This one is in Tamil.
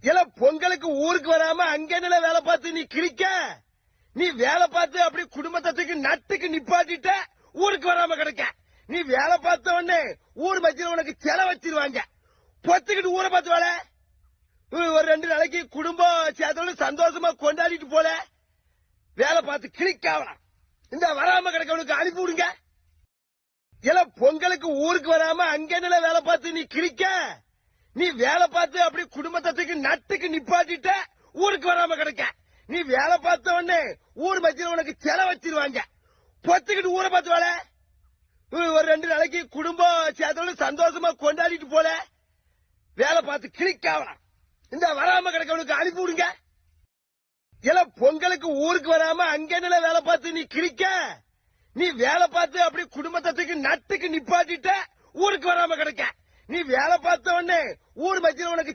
இல்ல பொங்கலுக்கு ஊருக்கு வராம அங்க என்ன வேலை பார்த்து நீ கிழிக்க? நீ வேலை பார்த்து அப்படி குடும்பத்துக்கு நட்டுக்கு நிப்பாட்டிட்ட ஊருக்கு வராம கிடக்க. நீ வேலை பார்த்த உடனே ஊர் மத்தியில உனக்கு செல வச்சிருவாங்க. பொத்துக்கிட்டு ஊரை பார்த்து வேலை ஒரு 2 நாளைக்கு குடும்பம் சேர்த்தோட சந்தோஷமா கொண்டாடிட்டு போல வேலை பார்த்து கிழிக்காவலாம். இந்த வராம கிடக்கவனுக்கு அனுப்பி விடுங்க. இல்ல பொங்கலுக்கு ஊருக்கு வராம அங்க என்ன வேலை பார்த்து நீ கிழிக்க? நீ வேலை பார்த்து அப்படி குடும்பத்துக்கு நட்டுக்கு நிப்பாட்டிட்ட ஊருக்கு வராம கிடக்க. நீ வேலை பார்த்த உடனே ஊர் மத்தியில உனக்கு செல வச்சிருவாங்க. பொத்துக்கிட்டு ஊரை பார்த்து வேலை ஒரு 2 நாளைக்கு குடும்பம் சேர்த்தோட சந்தோஷமா கொண்டாடிட்டு போல வேலை பார்த்து கிழிக்காவலாம். இந்த வராம கிடக்கவனுக்கு அனுப்பி விடுங்க. இல்ல பொங்கலுக்கு ஊருக்கு வராம அங்க என்ன வேலை பார்த்து நீ கிழிக்க? நீ வேலை பார்த்து அப்படி குடும்பத்துக்கு நட்டுக்கு நிப்பாட்டிட்ட ஊருக்கு வராம கிடக்க. நீ வேலை பார்த்த உடனே ஊர் மத்தியில உனக்கு